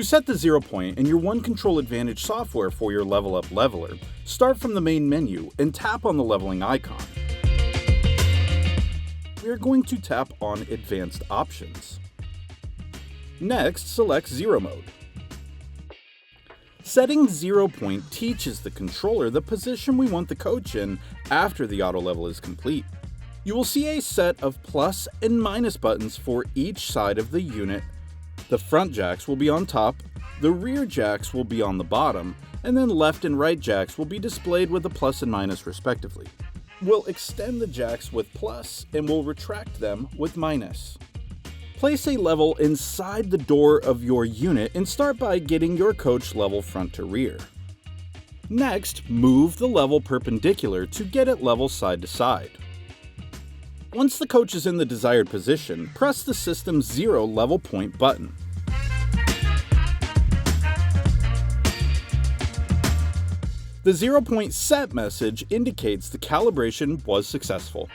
To set the 0 point in your OneControl Advantage software for your Level Up leveler, start from the main menu and tap on the leveling icon. We are going to tap on Advanced Options. Next, select 0 mode. Setting 0 point teaches the controller the position we want the coach in after the auto level is complete. You will see a set of plus and minus buttons for each side of the unit. The front jacks will be on top, the rear jacks will be on the bottom, and then left and right jacks will be displayed with a plus and minus respectively. We'll extend the jacks with plus and we'll retract them with minus. Place a level inside the door of your unit and start by getting your coach level front to rear. Next, move the level perpendicular to get it level side to side. Once the coach is in the desired position, press the system's 0 level point button. The 0 point set message indicates the calibration was successful.